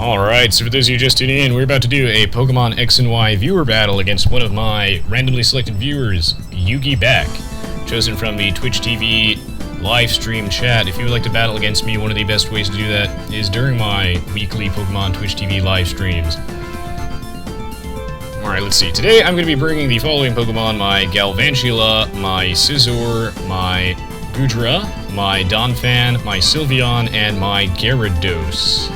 Alright, so for those of you just tuning in, we're about to do a Pokemon X and Y viewer battle against one of my randomly selected viewers, Yugibac, chosen from the Twitch TV live stream chat. If you would like to battle against me, one of the best ways to do that is during my weekly Pokemon Twitch TV live streams. Alright, let's see. Today I'm going to be bringing the following Pokemon: my Galvantula, my Scizor, my Goodra, my Donphan, my Sylveon, and my Gyarados.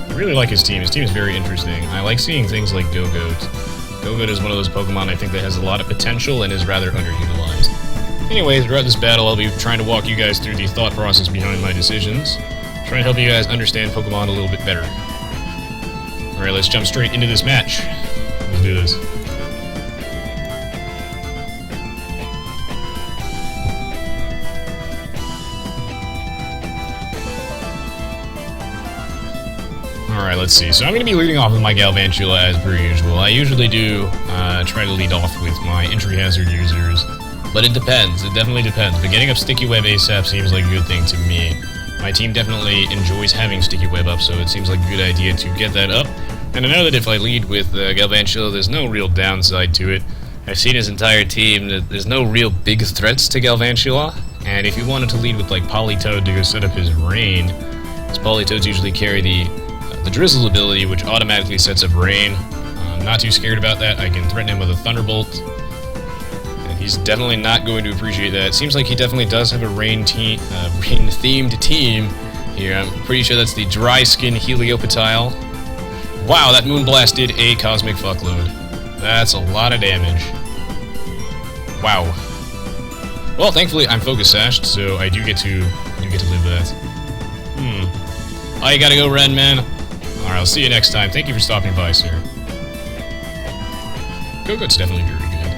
I really like his team. His team is very interesting. I like seeing things like Gogoat. Gogoat is one of those Pokemon I think that has a lot of potential and is rather underutilized. Anyways, throughout this battle, I'll be trying to walk you guys through the thought process behind my decisions, trying to help you guys understand Pokemon a little bit better. Alright, let's jump straight into this match. Let's do this. Alright, let's see. So I'm going to be leading off with my Galvantula as per usual. I usually do try to lead off with my entry hazard users, but it depends. It definitely depends. But getting up Sticky Web ASAP seems like a good thing to me. My team definitely enjoys having Sticky Web up, so it seems like a good idea to get that up. And I know that if I lead with Galvantula, there's no real downside to it. I've seen his entire team, that there's no real big threats to Galvantula. And if you wanted to lead with like Politoed to go set up his rain, his Politoeds usually carry the Drizzle ability, which automatically sets up rain. I'm not too scared about that. I can threaten him with a Thunderbolt, and he's definitely not going to appreciate that. It seems like he definitely does have a rain-themed team here. I'm pretty sure that's the Dry Skin Heliolisk. Wow, that Moonblast did a cosmic fuckload. That's a lot of damage. Wow. Well, thankfully I'm focus sashed, so I do get to live that. Oh, you gotta go, Ren, man. Alright, I'll see you next time. Thank you for stopping by, sir. Gogoat's definitely very good.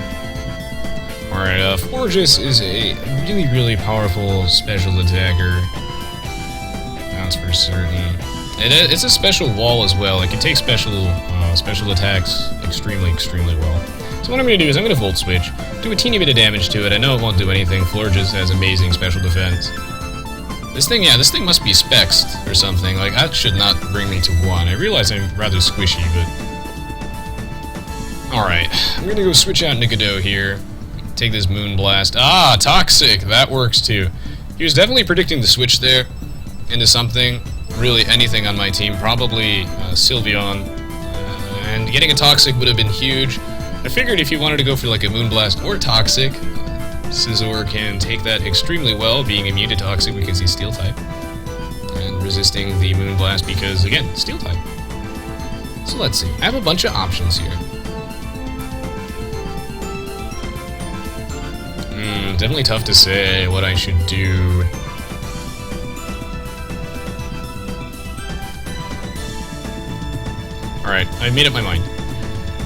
Alright, Florges is a really, really powerful special attacker. That's for certain. It's a special wall as well. It can take special attacks extremely, extremely well. So what I'm going to do is I'm going to Volt Switch, do a teeny bit of damage to it. I know it won't do anything. Florges has amazing special defense. This thing must be spexed or something. Like, that should not bring me to 1. I realize I'm rather squishy, but... Alright, I'm gonna go switch out Nicodo here. Take this Moonblast. Ah, Toxic! That works too. He was definitely predicting the switch there into something. Really anything on my team. Probably Sylveon. And getting a Toxic would have been huge. I figured if you wanted to go for like a Moonblast or Toxic, Scizor can take that extremely well, being immune to Toxic because he's Steel-type, and resisting the Moonblast because, again, Steel-type. So let's see. I have a bunch of options here. Definitely tough to say what I should do. Alright, I've made up my mind.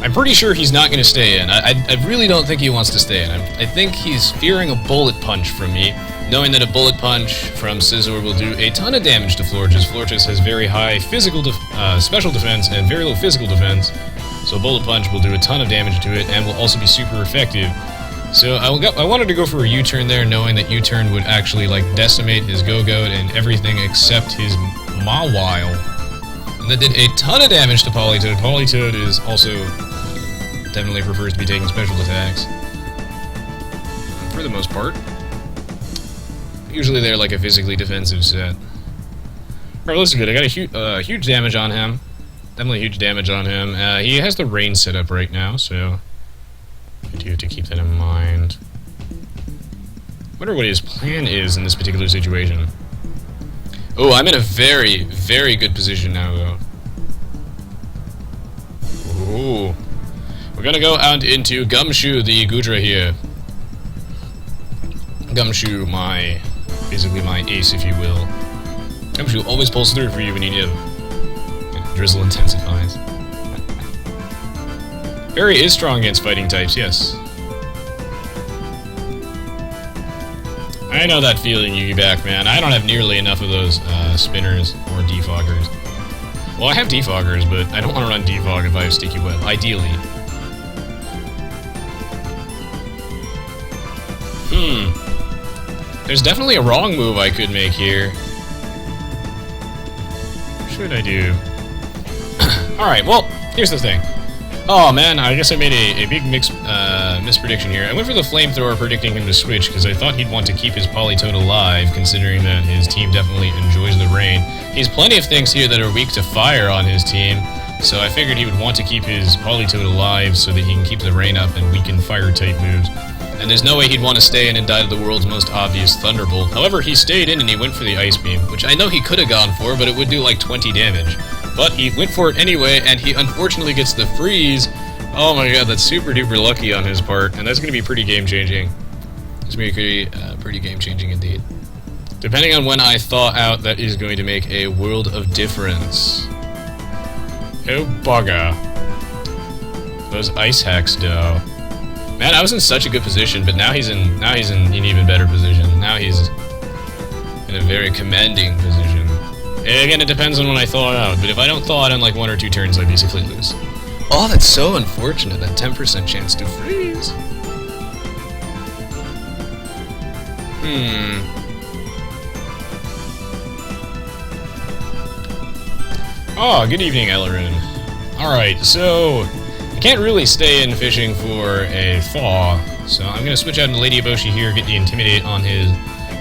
I'm pretty sure he's not going to stay in. I really don't think he wants to stay in. I think he's fearing a Bullet Punch from me, knowing that a Bullet Punch from Scizor will do a ton of damage to Florges. Florges has very high special defense and very low physical defense, so a Bullet Punch will do a ton of damage to it and will also be super effective. So I wanted to go for a U-turn there, knowing that U-turn would actually like decimate his Gogoat and everything except his Mawile. And that did a ton of damage to Politoed. Politoed is also definitely prefers to be taking special attacks. For the most part. Usually they're like a physically defensive set. Alright, listen good. I got a huge damage on him. Definitely huge damage on him. He has the rain set up right now, so I do have to keep that in mind. Wonder what his plan is in this particular situation. Oh, I'm in a very, very good position now, though. Ooh. We're gonna go out into Gumshoe, the Goodra here. Gumshoe, basically my ace, if you will. Gumshoe always pulls through for you when you need him. Yeah, Drizzle intensifies. Fairy is strong against fighting types, yes. I know that feeling, Yugibac, man. I don't have nearly enough of those spinners or defoggers. Well, I have defoggers, but I don't want to run defog if I have Sticky Web, ideally. There's definitely a wrong move I could make here. should I do? Alright, well, here's the thing. Oh man, I guess I made a big misprediction here. I went for the Flamethrower predicting him to switch because I thought he'd want to keep his Politoed alive, considering that his team definitely enjoys the rain. He has plenty of things here that are weak to fire on his team, so I figured he would want to keep his Politoed alive so that he can keep the rain up and weaken fire-type moves. And there's no way he'd want to stay in and die to the world's most obvious Thunderbolt. However, he stayed in and he went for the Ice Beam, which I know he could have gone for, but it would do like 20 damage. But he went for it anyway, and he unfortunately gets the freeze. Oh my god, that's super duper lucky on his part, and that's going to be pretty game-changing. It's going to be pretty game-changing indeed. Depending on when I thaw out, that is going to make a world of difference. Oh bugger. Those ice hacks, though. Man, I was in such a good position, but now he's in an even better position. Now he's in a very commanding position. And again, it depends on when I thaw out, but if I don't thaw out in like 1 or 2 turns, I basically lose. Oh, that's so unfortunate, that 10% chance to freeze. Oh, good evening, Ellerin. Alright, so I can't really stay in fishing for a thaw, so I'm going to switch out into Lady Eboshi here, get the Intimidate on his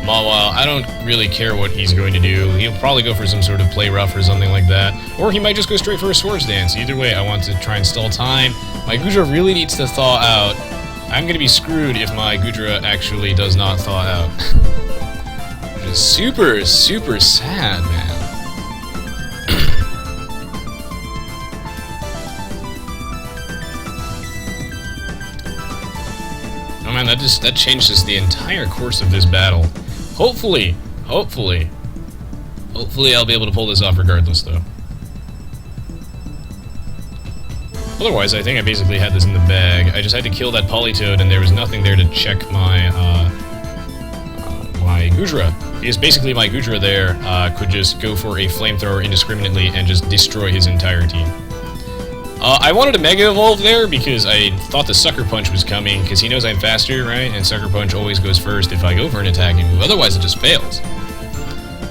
Mawile. I don't really care what he's going to do. He'll probably go for some sort of play rough or something like that, or he might just go straight for a Swords Dance. Either way, I want to try and stall time. My Goodra really needs to thaw out. I'm going to be screwed if my Goodra actually does not thaw out. Which is super, super sad, man. Oh man, that changes the entire course of this battle. Hopefully I'll be able to pull this off regardless, though. Otherwise, I think I basically had this in the bag. I just had to kill that Politoed, and there was nothing there to check my, my Goodra. Because basically my Goodra there could just go for a Flamethrower indiscriminately and just destroy his entire team. I wanted to Mega Evolve there because I thought the Sucker Punch was coming, because he knows I'm faster, right? And Sucker Punch always goes first if I go for an attacking move, otherwise it just fails.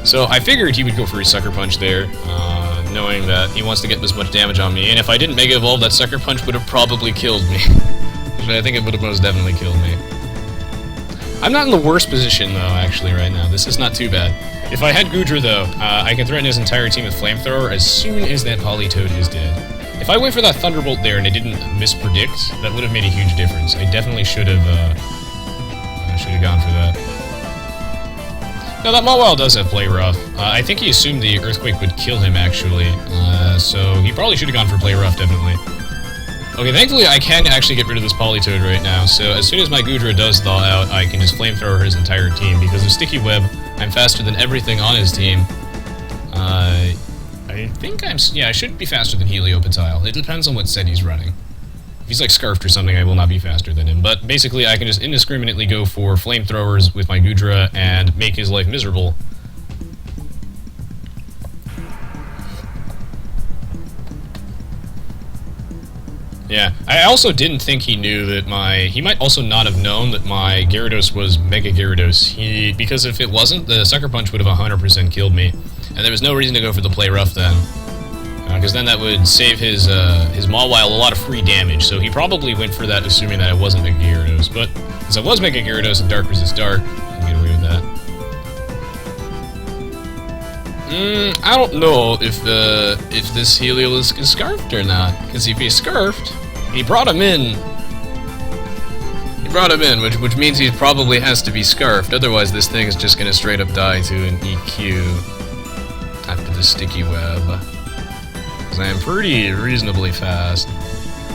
So I figured he would go for his Sucker Punch there, knowing that he wants to get this much damage on me, and if I didn't Mega Evolve, that Sucker Punch would have probably killed me. I think it would have most definitely killed me. I'm not in the worst position, though, actually, right now. This is not too bad. If I had Goodra, though, I can threaten his entire team with Flamethrower as soon as that Politoed is dead. If I went for that Thunderbolt there and it didn't mispredict, that would have made a huge difference. I definitely should have gone for that. Now, that Mawile does have Play Rough. I think he assumed the Earthquake would kill him, actually. So he probably should have gone for Play Rough, definitely. Okay, thankfully I can actually get rid of this Politoed right now, so as soon as my Goodra does thaw out, I can just Flamethrower his entire team. Because of Sticky Web, I'm faster than everything on his team. I think I should be faster than Heliolisk. It depends on what set he's running. If he's like Scarfed or something, I will not be faster than him. But basically, I can just indiscriminately go for Flamethrowers with my Goodra and make his life miserable. Yeah, I also didn't think he knew that he might also not have known that my Gyarados was Mega Gyarados. Because if it wasn't, the Sucker Punch would have 100% killed me. And there was no reason to go for the Play Rough then. Because then that would save his Mawile a lot of free damage. So he probably went for that assuming that it wasn't Mega Gyarados. But since it was Mega Gyarados and Dark resists Dark, I can get away with that. I don't know if this Heliolisk is Scarfed or not. Because if he's Scarfed, he brought him in. Which means he probably has to be Scarfed. Otherwise, this thing is just going to straight up die to an EQ. After the Sticky Web. Because I am pretty reasonably fast.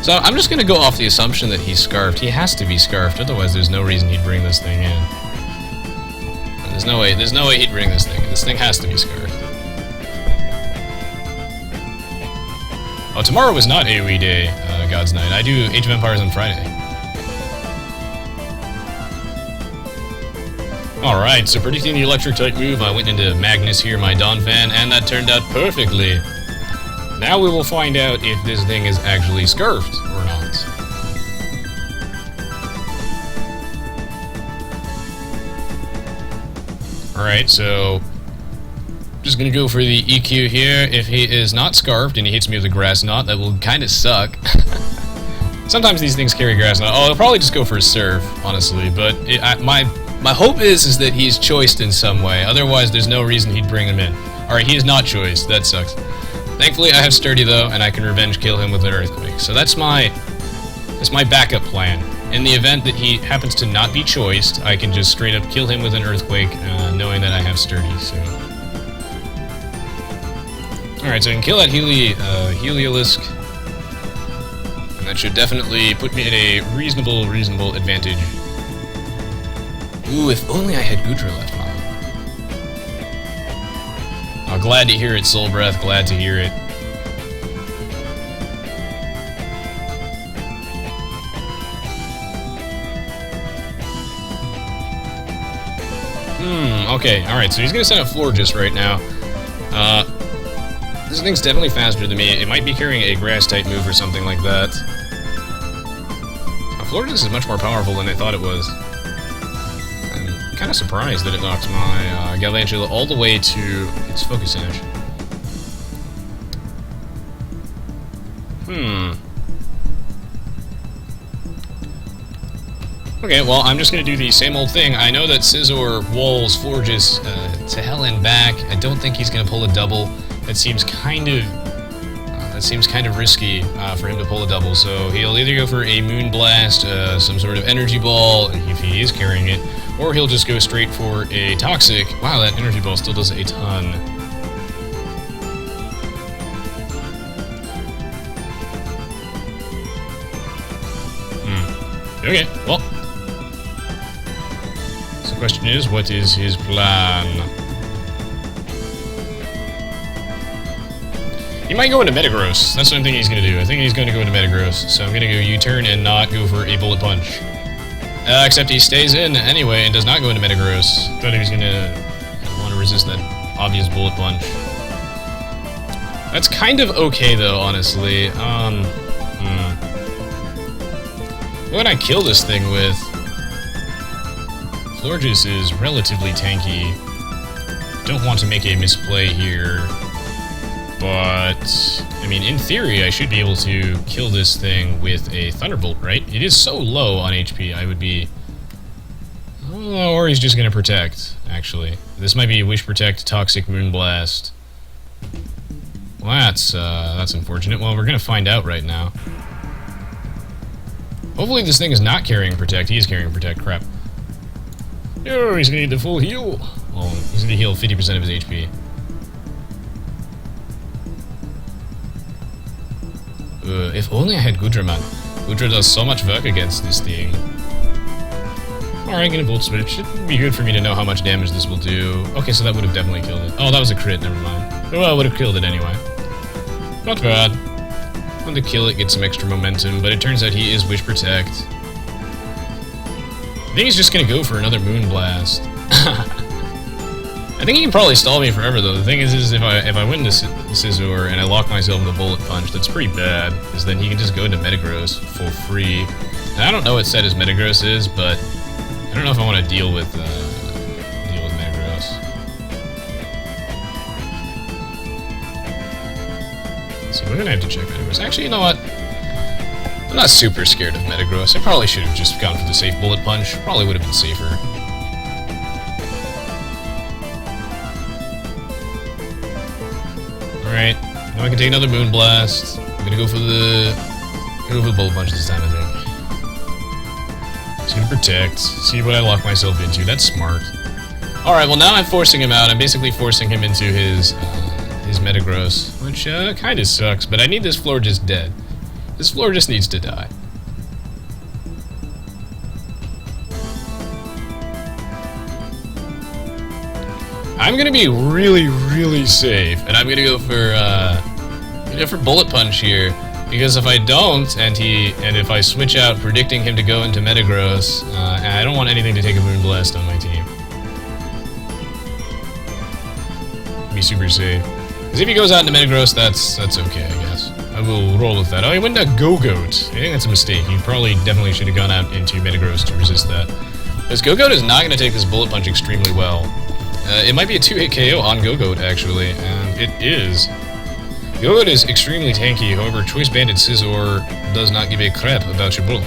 So I'm just going to go off the assumption that he's Scarfed. He has to be Scarfed, otherwise there's no reason he'd bring this thing in. There's no way he'd bring this thing in. This thing has to be Scarfed. Oh, tomorrow was not AoE Day, God's Night. I do Age of Empires on Friday. Alright, so predicting the electric-type move, I went into Magnus here, my Donphan, and that turned out perfectly. Now we will find out if this thing is actually Scarfed or not. Alright, so Just gonna go for the EQ here. If he is not scarfed and he hits me with a grass knot, that will kind of suck. Sometimes these things carry grass knot. Oh, I'll probably just go for a surf, honestly. But my hope is that he's choiced in some way. Otherwise, there's no reason he'd bring him in. Alright, he is not choiced. That sucks. Thankfully, I have Sturdy, though, and I can revenge kill him with an Earthquake. So that's my backup plan. In the event that he happens to not be choiced, I can just straight up kill him with an Earthquake, knowing that I have Sturdy, so... Alright, so I can kill that Heliolisk. And that should definitely put me at a reasonable advantage. Ooh, if only I had Goodra left, huh? Oh, glad to hear it, Soul Breath, glad to hear it. Okay, alright, so he's gonna send out Florges right now. This thing's definitely faster than me. It might be carrying a Grass-type move or something like that. Florges is much more powerful than I thought it was. I'm kind of surprised that it knocked my Galvantula all the way to its Focus Edge. Okay, well, I'm just going to do the same old thing. I know that Scizor walls Florges to hell and back. I don't think he's going to pull a double. That seems kind of risky for him to pull a double. So he'll either go for a Moonblast, some sort of Energy Ball, if he is carrying it, or he'll just go straight for a Toxic. Wow, that Energy Ball still does a ton. Okay, well. So the question is, what is his plan? He might go into Metagross. That's what I'm thinking he's going to do. I think he's going to go into Metagross. So I'm going to go U-turn and not go for a Bullet Punch. Except he stays in anyway and does not go into Metagross. Thought he was going to want to resist that obvious Bullet Punch. That's kind of okay, though, honestly. What would I kill this thing with? Florges is relatively tanky. Don't want to make a misplay here. But, I mean, in theory, I should be able to kill this thing with a Thunderbolt, right? It is so low on HP, I would be... Oh, or he's just going to Protect, actually. This might be Wish Protect, Toxic Moonblast. Well, that's unfortunate. Well, we're going to find out right now. Hopefully this thing is not carrying Protect. He is carrying Protect, crap. Oh, he's going to need the full heal. Well, he's going to heal 50% of his HP. If only I had Goodra, man. Goodra does so much work against this thing. Alright, gonna Volt Switch. It'd be good for me to know how much damage this will do. Okay, so that would have definitely killed it. Oh, that was a crit, never mind. Well, I would have killed it anyway. Not bad. Want to kill it, get some extra momentum, but it turns out he is Wish Protect. I think he's just gonna go for another Moonblast. I think he can probably stall me forever, though. The thing is if I win this Scizor and I lock myself with a Bullet Punch, that's pretty bad, because then he can just go into Metagross for free. And I don't know what set his Metagross is, but I don't know if I want to deal with Metagross. Let's see, we're gonna have to check Metagross. Actually, you know what? I'm not super scared of Metagross. I probably should have just gone for the safe Bullet Punch. Probably would have been safer. Alright, now I can take another Moonblast. I'm gonna go for the Bullet Punch this time, I think. Just gonna Protect, see what I lock myself into. That's smart. Alright, well now I'm forcing him out. I'm basically forcing him into his Metagross, which kinda sucks, but I need this Florges dead. This Florges needs to die. I'm gonna be really safe, and I'm gonna go for Bullet Punch here, because if I don't, and if I switch out predicting him to go into Metagross, I don't want anything to take a Moonblast on my team. Be super safe. Because if he goes out into Metagross, that's okay, I guess. I will roll with that. Oh, he went to Gogoat. I think that's a mistake. He definitely should have gone out into Metagross to resist that. Because Gogoat is not going to take this Bullet Punch extremely well. It might be a 2-hit KO on Gogoat, actually, and it is. Gogoat is extremely tanky, however, Choice Banded Scizor does not give a crap about your bulk.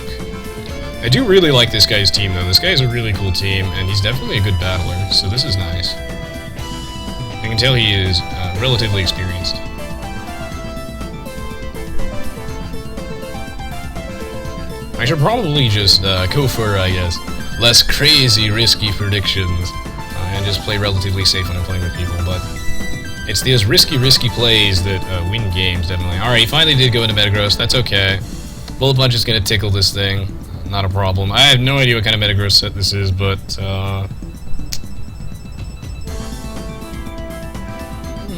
I do really like this guy's team, though. This guy is a really cool team, and he's definitely a good battler, so this is nice. I can tell he is relatively experienced. I should probably just go for, I guess, less crazy, risky predictions, and just play relatively safe when I'm playing with people, but it's those risky plays that win games, definitely. Alright, he finally did go into Metagross, that's okay. Bullet Punch is going to tickle this thing, not a problem. I have no idea what kind of Metagross set this is, but,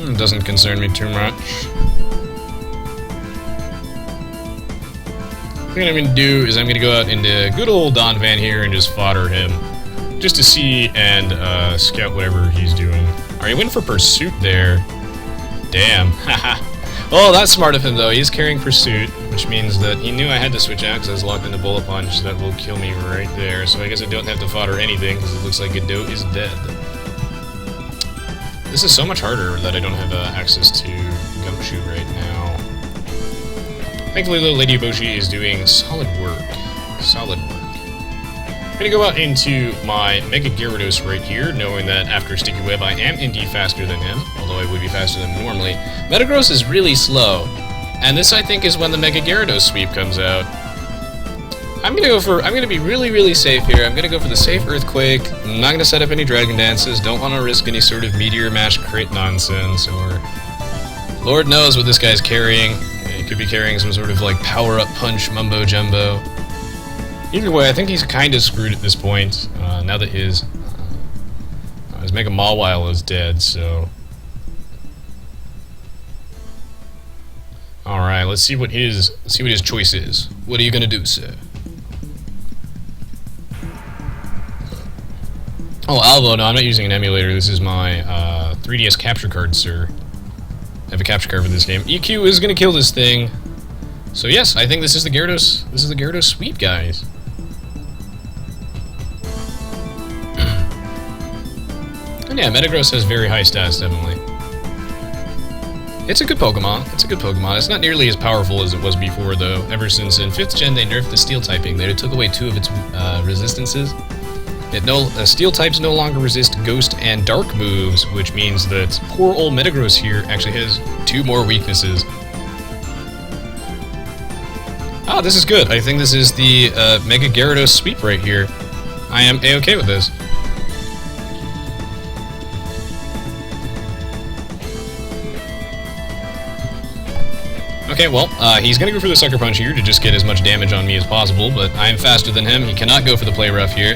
it doesn't concern me too much. What I'm going to do is I'm going to go out into good old Donphan here and just fodder him. Just to see and scout whatever he's doing. Alright, he went for Pursuit there. Damn. Haha. Well, that's smart of him, though. He's carrying Pursuit, which means that he knew I had to switch out because I was locked into Bullet Punch. That will kill me right there. So I guess I don't have to fodder anything because it looks like Gogoat is dead. This is so much harder that I don't have access to Gumshoe right now. Thankfully, little Lady Boshi is doing solid work. Solid work. I'm going to go out into my Mega Gyarados right here, knowing that after Sticky Web I am indeed faster than him, although I would be faster than him normally. Metagross is really slow, and this I think is when the Mega Gyarados sweep comes out. I'm going to be really safe here. I'm going to go for the safe Earthquake. I'm not going to set up any Dragon Dances, don't want to risk any sort of Meteor Mash crit nonsense, or Lord knows what this guy's carrying. He could be carrying some sort of like power-up punch mumbo jumbo. Either way, I think he's kind of screwed at this point, now that his Mega Mawile is dead, so... Alright, let's see what his choice is. What are you gonna do, sir? Oh, Alvo, no, I'm not using an emulator. This is my 3DS capture card, sir. I have a capture card for this game. EQ is gonna kill this thing. So yes, I think this is the Gyarados. This is the Gyarados sweep, guys. And yeah, Metagross has very high stats, definitely. It's a good Pokemon. It's a good Pokemon. It's not nearly as powerful as it was before, though. Ever since in 5th gen they nerfed the Steel typing. They took away 2 of its resistances. Steel types no longer resist Ghost and Dark moves, which means that poor old Metagross here actually has 2 more weaknesses. Ah, this is good. I think this is the Mega Gyarados sweep right here. I am A-okay with this. Okay, well, he's gonna go for the Sucker Punch here to just get as much damage on me as possible, but I am faster than him. He cannot go for the Play Rough here.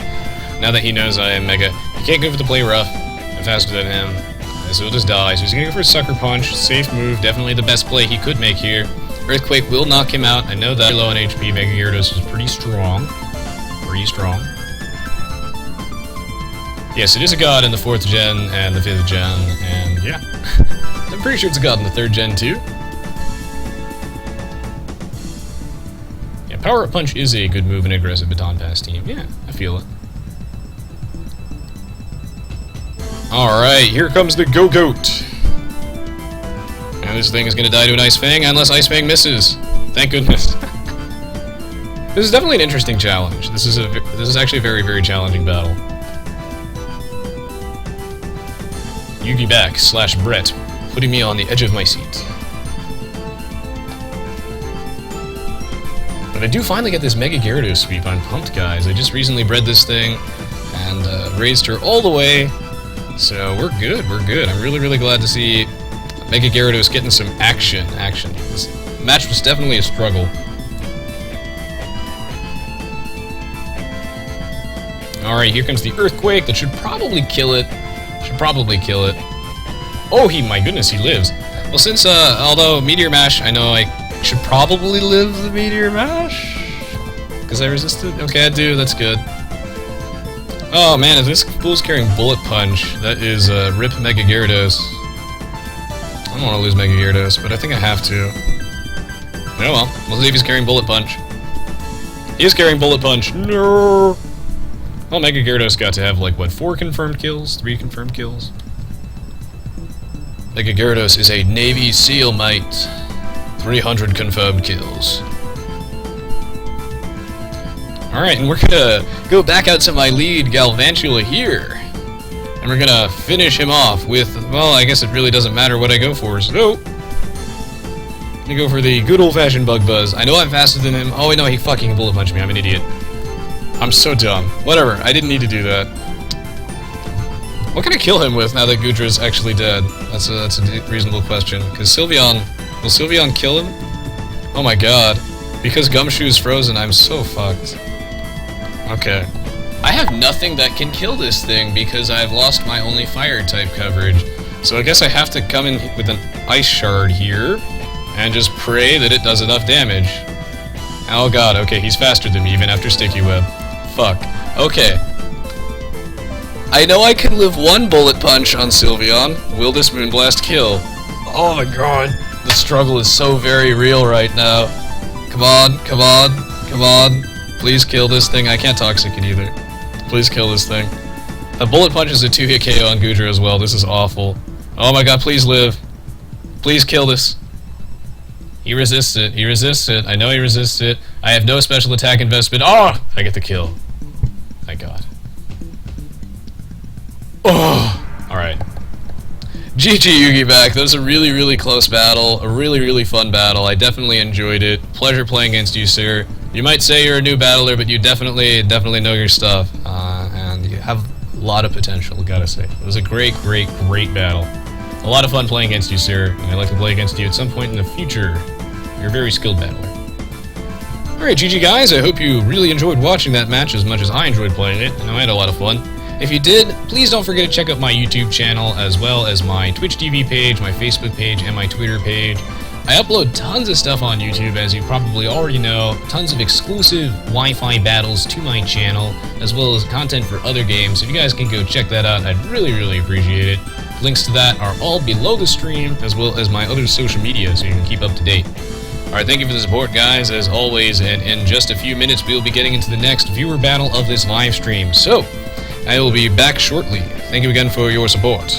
Now that he knows I am Mega, he can't go for the Play Rough. I'm faster than him, so he'll just die. So he's gonna go for a Sucker Punch. Safe move, definitely the best play he could make here. Earthquake will knock him out. I know that low on HP, Mega Gyarados is pretty strong. Pretty strong. Yes, it is a god in the 4th gen and the 5th gen, and yeah. I'm pretty sure it's a god in the 3rd gen too. Power Up Punch is a good move in aggressive Baton Pass team. Yeah, I feel it. Alright, here comes the Gogoat. And this thing is going to die to an Ice Fang unless Ice Fang misses. Thank goodness. This is definitely an interesting challenge. This is actually a very challenging battle. Yugibac / Brett, putting me on the edge of my seat. But I do finally get this Mega Gyarados sweep. I'm pumped, guys. I just recently bred this thing and raised her all the way. So we're good, I'm really glad to see Mega Gyarados getting some action. This match was definitely a struggle. Alright, here comes the Earthquake. That should probably kill it. Oh, my goodness, he lives. Well, since, although Meteor Mash, I know I should probably live the Meteor Mash. Because I resisted? Okay, I do, that's good. Oh man, if this fool's carrying Bullet Punch, that is RIP Mega Gyarados. I don't want to lose Mega Gyarados, but I think I have to. Oh well, we'll see if he's carrying Bullet Punch. He is carrying Bullet Punch. No! Well, Mega Gyarados got to have, like, what, 4 confirmed kills? 3 confirmed kills? Mega Gyarados is a Navy SEAL, mate. 300 confirmed kills. Alright, and we're gonna go back out to my lead, Galvantula, here. And we're gonna finish him off with, well, I guess it really doesn't matter what I go for, so... I'm gonna go for the good old-fashioned Bug Buzz. I know I'm faster than him. Oh, wait, no, he fucking bullet punched me. I'm an idiot. I'm so dumb. Whatever, I didn't need to do that. What can I kill him with now that Goodra's actually dead? That's a reasonable question. Because Sylveon... Will Sylveon kill him? Oh my god. Because Gumshoe's frozen, I'm so fucked. Okay. I have nothing that can kill this thing because I've lost my only fire-type coverage. So I guess I have to come in with an Ice Shard here and just pray that it does enough damage. Oh god, okay, he's faster than me even after Sticky Web. Fuck. Okay. I know I can live one bullet punch on Sylveon. Will this Moonblast kill? Oh my god. The struggle is so very real right now. Come on, come on, come on. Please kill this thing. I can't Toxic it either. Please kill this thing. A bullet punch is a 2-hit KO on Goodra as well. This is awful. Oh my god, please live. Please kill this. He resists it. He resists it. I know he resists it. I have no special attack investment. Oh! I get the kill. Thank god. Oh! Alright. GG Yugibac. That was a really, really close battle. A really, really fun battle. I definitely enjoyed it. Pleasure playing against you, sir. You might say you're a new battler, but you definitely know your stuff. And you have a lot of potential, gotta say. It was a great, great, great battle. A lot of fun playing against you, sir. And I'd like to play against you at some point in the future. You're a very skilled battler. Alright, GG guys. I hope you really enjoyed watching that match as much as I enjoyed playing it. And I had a lot of fun. If you did, please don't forget to check out my YouTube channel, as well as my Twitch TV page, my Facebook page, and my Twitter page. I upload tons of stuff on YouTube, as you probably already know, tons of exclusive Wi-Fi battles to my channel, as well as content for other games. If you guys can go check that out, I'd really, really appreciate it. Links to that are all below the stream, as well as my other social media, so you can keep up to date. Alright, thank you for the support, guys, as always, and in just a few minutes, we'll be getting into the next viewer battle of this live stream. So, I will be back shortly. Thank you again for your support.